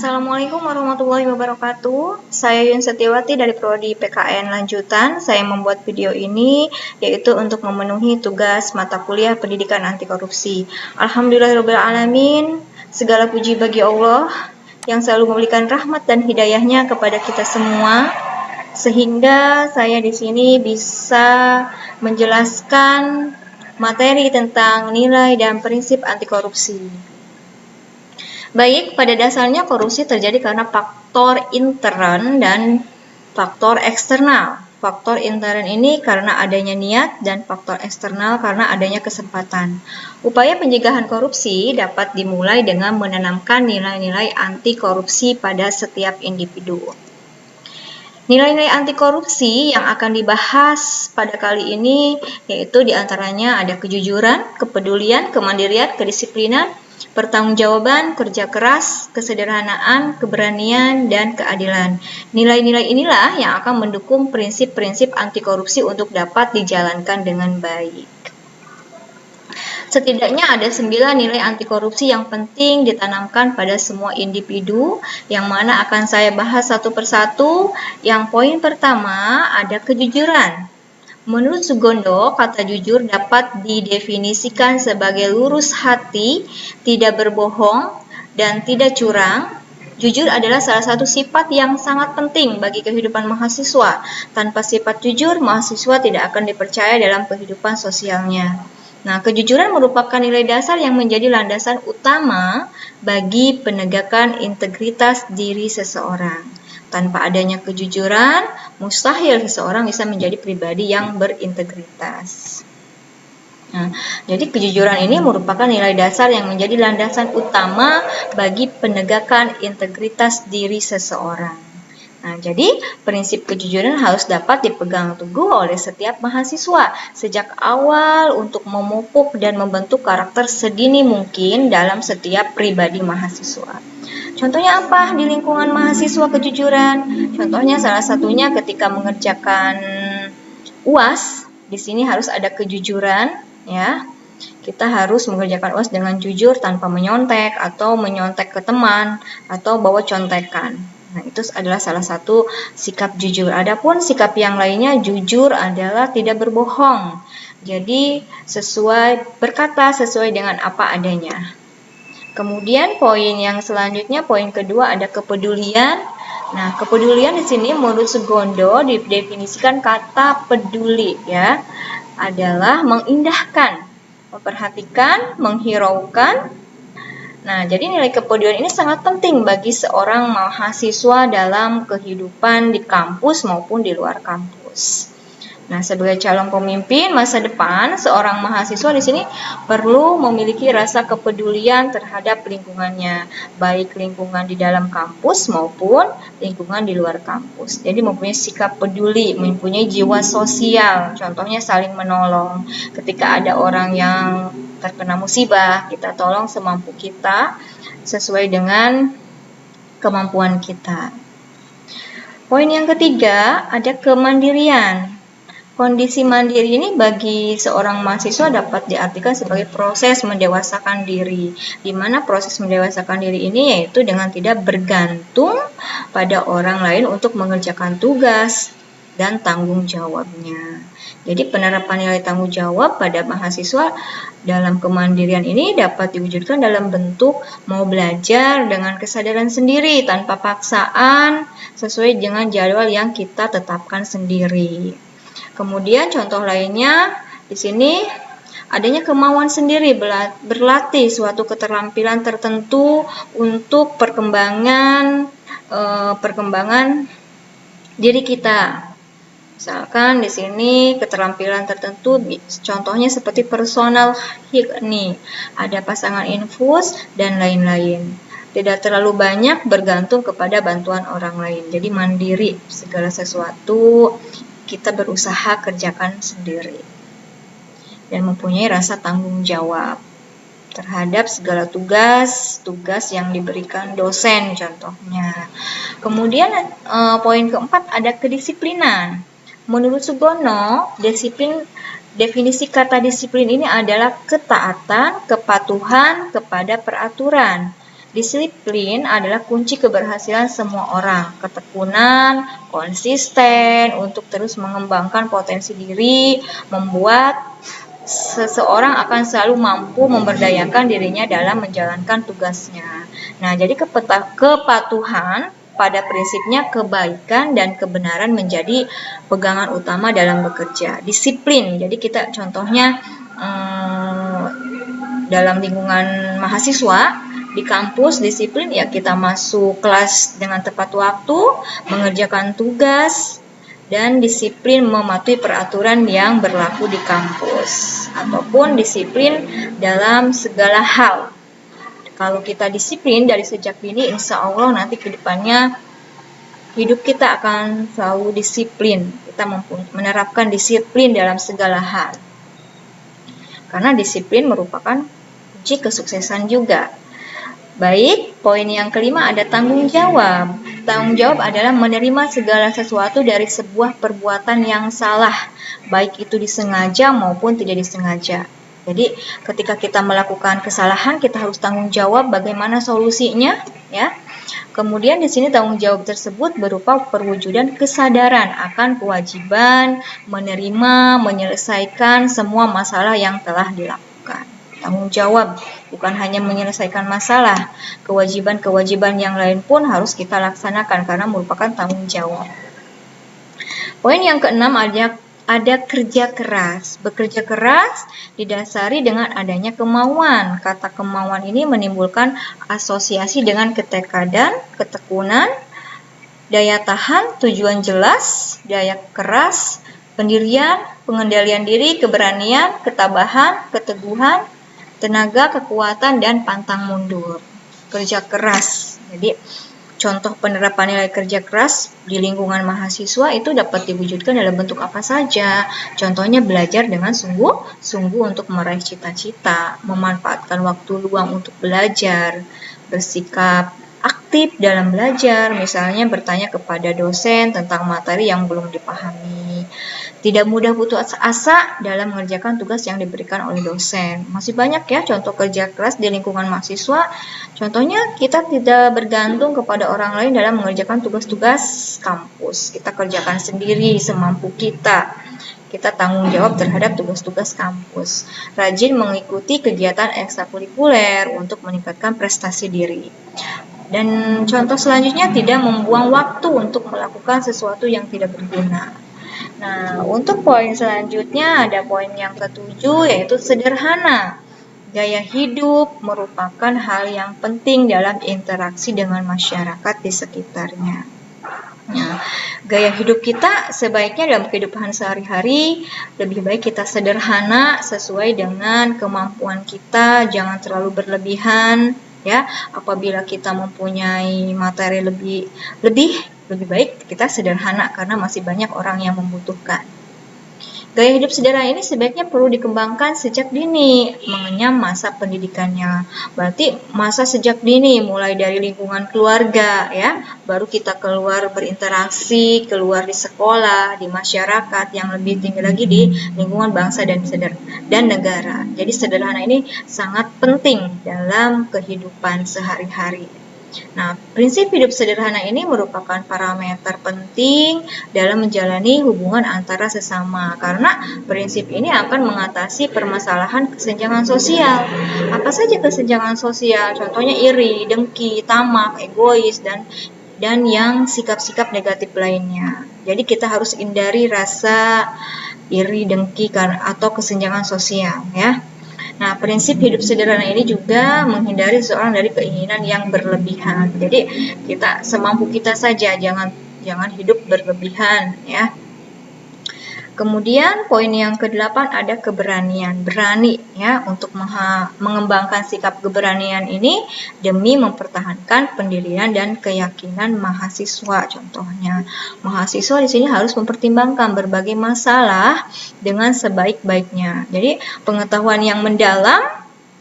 Assalamualaikum warahmatullahi wabarakatuh. Saya Yun Setiawati dari Prodi PKN Lanjutan. Saya membuat video ini yaitu untuk memenuhi tugas mata kuliah Pendidikan Anti Korupsi. Alhamdulillahirobbilalamin. Segala puji bagi Allah yang selalu memberikan rahmat dan hidayahnya kepada kita semua, sehingga saya di sini bisa menjelaskan materi tentang nilai dan prinsip anti korupsi. Baik, pada dasarnya korupsi terjadi karena faktor intern dan faktor eksternal. Faktor intern ini karena adanya niat dan faktor eksternal karena adanya kesempatan. Upaya pencegahan korupsi dapat dimulai dengan menanamkan nilai-nilai anti korupsi pada setiap individu. Nilai-nilai anti korupsi yang akan dibahas pada kali ini yaitu diantaranya ada kejujuran, kepedulian, kemandirian, kedisiplinan, pertanggungjawaban, kerja keras, kesederhanaan, keberanian, dan keadilan. Nilai-nilai inilah yang akan mendukung prinsip-prinsip anti korupsi untuk dapat dijalankan dengan baik. Setidaknya ada 9 nilai anti korupsi yang penting ditanamkan pada semua individu, yang mana akan saya bahas satu persatu. Yang poin pertama ada kejujuran. Menurut Sugondo, kata jujur dapat didefinisikan sebagai lurus hati, tidak berbohong, dan tidak curang. Jujur adalah salah satu sifat yang sangat penting bagi kehidupan mahasiswa. Tanpa sifat jujur, mahasiswa tidak akan dipercaya dalam kehidupan sosialnya. Nah, kejujuran merupakan nilai dasar yang menjadi landasan utama bagi penegakan integritas diri seseorang. Tanpa adanya kejujuran, mustahil seseorang bisa menjadi pribadi yang berintegritas. Nah, jadi kejujuran ini merupakan nilai dasar yang menjadi landasan utama bagi penegakan integritas diri seseorang. Nah, jadi prinsip kejujuran harus dapat dipegang teguh oleh setiap mahasiswa sejak awal untuk memupuk dan membentuk karakter sedini mungkin dalam setiap pribadi mahasiswa. Contohnya apa di lingkungan mahasiswa kejujuran? Contohnya salah satunya ketika mengerjakan UAS, di sini harus ada kejujuran, ya. Kita harus mengerjakan UAS dengan jujur tanpa menyontek atau menyontek ke teman atau bawa contekan. Nah, itu adalah salah satu sikap jujur. Adapun sikap yang lainnya, jujur adalah tidak berbohong. Jadi, berkata sesuai dengan apa adanya. Kemudian poin yang selanjutnya, poin kedua ada kepedulian. Nah, kepedulian di sini menurut Sugondo didefinisikan kata peduli ya, adalah mengindahkan, memperhatikan, menghiraukan. Nah, jadi nilai kepedulian ini sangat penting bagi seorang mahasiswa dalam kehidupan di kampus maupun di luar kampus. Nah, sebagai calon pemimpin masa depan, seorang mahasiswa di sini perlu memiliki rasa kepedulian terhadap lingkungannya, baik lingkungan di dalam kampus maupun lingkungan di luar kampus. Jadi mempunyai sikap peduli, mempunyai jiwa sosial, contohnya saling menolong. Ketika ada orang yang terkena musibah, kita tolong semampu kita sesuai dengan kemampuan kita. Poin yang ketiga ada kemandirian. Kondisi mandiri ini bagi seorang mahasiswa dapat diartikan sebagai proses mendewasakan diri, di mana proses mendewasakan diri ini yaitu dengan tidak bergantung pada orang lain untuk mengerjakan tugas dan tanggung jawabnya. Jadi penerapan nilai tanggung jawab pada mahasiswa dalam kemandirian ini dapat diwujudkan dalam bentuk mau belajar dengan kesadaran sendiri tanpa paksaan sesuai dengan jadwal yang kita tetapkan sendiri. Kemudian contoh lainnya di sini adanya kemauan sendiri berlatih suatu keterampilan tertentu untuk perkembangan diri kita. Misalkan di sini keterampilan tertentu, contohnya seperti personal nih, ada pasangan infus dan lain-lain. Tidak terlalu banyak bergantung kepada bantuan orang lain. Jadi mandiri, segala sesuatu kita berusaha kerjakan sendiri dan mempunyai rasa tanggung jawab terhadap segala tugas yang diberikan dosen contohnya. Kemudian poin keempat ada kedisiplinan. Menurut Sugono, definisi kata disiplin ini adalah ketaatan, kepatuhan kepada peraturan. Disiplin adalah kunci keberhasilan semua orang. Ketekunan, konsisten untuk terus mengembangkan potensi diri, membuat seseorang akan selalu mampu memberdayakan dirinya dalam menjalankan tugasnya. Nah, jadi kepatuhan pada prinsipnya kebaikan dan kebenaran menjadi pegangan utama dalam bekerja. Disiplin, jadi kita contohnya dalam lingkungan mahasiswa, di kampus disiplin ya kita masuk kelas dengan tepat waktu, mengerjakan tugas, dan disiplin mematuhi peraturan yang berlaku di kampus. Ataupun disiplin dalam segala hal. Kalau kita disiplin dari sejak dini, insya Allah nanti ke depannya hidup kita akan selalu disiplin. Kita menerapkan disiplin dalam segala hal. Karena disiplin merupakan kunci kesuksesan juga. Baik, poin yang kelima ada tanggung jawab. Tanggung jawab adalah menerima segala sesuatu dari sebuah perbuatan yang salah, baik itu disengaja maupun tidak disengaja. Jadi, ketika kita melakukan kesalahan, kita harus tanggung jawab bagaimana solusinya, ya. Kemudian di sini tanggung jawab tersebut berupa perwujudan kesadaran akan kewajiban menerima, menyelesaikan semua masalah yang telah dilakukan. Tanggung jawab bukan hanya menyelesaikan masalah, kewajiban-kewajiban yang lain pun harus kita laksanakan karena merupakan tanggung jawab. Poin yang keenam ada kerja keras. Bekerja keras didasari dengan adanya kemauan. Kata kemauan ini menimbulkan asosiasi dengan ketekadan, ketekunan, daya tahan, tujuan jelas, daya keras, pendirian, pengendalian diri, keberanian, ketabahan, keteguhan, tenaga, kekuatan, dan pantang mundur. Kerja keras. Jadi, contoh penerapan nilai kerja keras di lingkungan mahasiswa itu dapat diwujudkan dalam bentuk apa saja. Contohnya belajar dengan sungguh-sungguh untuk meraih cita-cita, memanfaatkan waktu luang untuk belajar, bersikap aktif dalam belajar, misalnya bertanya kepada dosen tentang materi yang belum dipahami. Tidak mudah putus asa dalam mengerjakan tugas yang diberikan oleh dosen. Masih banyak ya contoh kerja keras di lingkungan mahasiswa. Contohnya kita tidak bergantung kepada orang lain dalam mengerjakan tugas-tugas kampus. Kita kerjakan sendiri semampu kita. Kita tanggung jawab terhadap tugas-tugas kampus. Rajin mengikuti kegiatan ekstrakurikuler untuk meningkatkan prestasi diri. Dan contoh selanjutnya tidak membuang waktu untuk melakukan sesuatu yang tidak berguna. Nah, untuk poin selanjutnya ada poin yang ketujuh yaitu sederhana. Gaya hidup merupakan hal yang penting dalam interaksi dengan masyarakat di sekitarnya. Nah, gaya hidup kita sebaiknya dalam kehidupan sehari-hari lebih baik kita sederhana sesuai dengan kemampuan kita, jangan terlalu berlebihan. Ya, apabila kita mempunyai materi lebih baik kita sederhana karena masih banyak orang yang membutuhkan. Gaya hidup sederhana ini sebaiknya perlu dikembangkan sejak dini, mengenyam masa pendidikannya. Berarti masa sejak dini, mulai dari lingkungan keluarga, ya, baru kita keluar berinteraksi, keluar di sekolah, di masyarakat, yang lebih tinggi lagi di lingkungan bangsa dan negara. Jadi sederhana ini sangat penting dalam kehidupan sehari-hari. Nah, prinsip hidup sederhana ini merupakan parameter penting dalam menjalani hubungan antara sesama karena prinsip ini akan mengatasi permasalahan kesenjangan sosial. Apa saja kesenjangan sosial? Contohnya iri, dengki, tamak, egois, dan yang sikap-sikap negatif lainnya. Jadi kita harus hindari rasa iri, dengki atau kesenjangan sosial, ya. Nah, prinsip hidup sederhana ini juga menghindari seseorang dari keinginan yang berlebihan. Jadi, kita semampu kita saja, jangan hidup berlebihan, ya. Kemudian poin yang ke-8 ada keberanian. Berani ya untuk mengembangkan sikap keberanian ini demi mempertahankan pendirian dan keyakinan mahasiswa. Contohnya, mahasiswa di sini harus mempertimbangkan berbagai masalah dengan sebaik-baiknya. Jadi, pengetahuan yang mendalam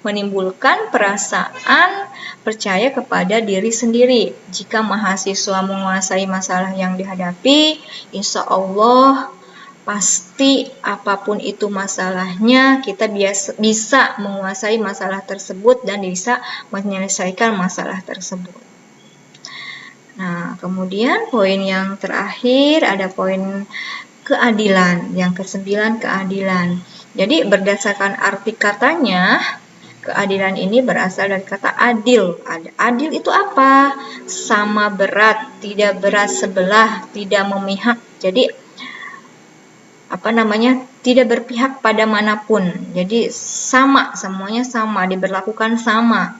menimbulkan perasaan percaya kepada diri sendiri. Jika mahasiswa menguasai masalah yang dihadapi, insya Allah pasti apapun itu masalahnya, kita bisa menguasai masalah tersebut dan bisa menyelesaikan masalah tersebut. Nah, kemudian poin yang terakhir ada poin keadilan. Yang ke-9, keadilan. Jadi berdasarkan arti katanya, keadilan ini berasal dari kata adil. Adil itu apa? Sama berat, tidak berat sebelah, tidak memihak. Jadi tidak berpihak pada manapun. Jadi sama, semuanya sama, diberlakukan sama.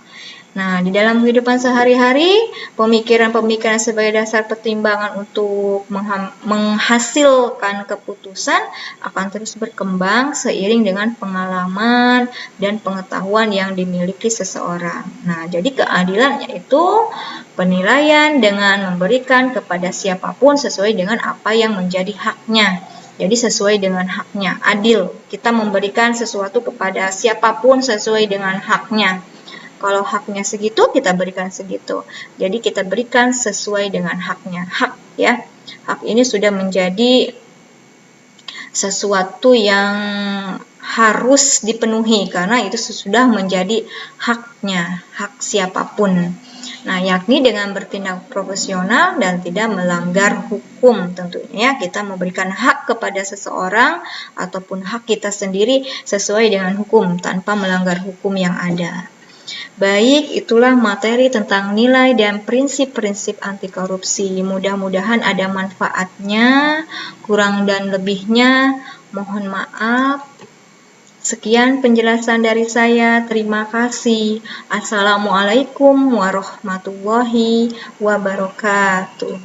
Nah, di dalam kehidupan sehari-hari, pemikiran-pemikiran sebagai dasar pertimbangan untuk menghasilkan keputusan akan terus berkembang seiring dengan pengalaman dan pengetahuan yang dimiliki seseorang. Nah, jadi keadilan yaitu penilaian dengan memberikan kepada siapapun sesuai dengan apa yang menjadi haknya. Jadi sesuai dengan haknya, adil. Kita memberikan sesuatu kepada siapapun sesuai dengan haknya. Kalau haknya segitu, kita berikan segitu. Jadi kita berikan sesuai dengan haknya. Hak ya. Hak ini sudah menjadi sesuatu yang harus dipenuhi karena itu sudah menjadi haknya, hak siapapun. Nah, yakni dengan bertindak profesional dan tidak melanggar hukum tentunya. Kita memberikan hak kepada seseorang ataupun hak kita sendiri sesuai dengan hukum tanpa melanggar hukum yang ada. Baik, itulah materi tentang nilai dan prinsip-prinsip anti korupsi. Mudah-mudahan ada manfaatnya, kurang dan lebihnya mohon maaf. Sekian penjelasan dari saya. Terima kasih. Assalamualaikum warahmatullahi wabarakatuh.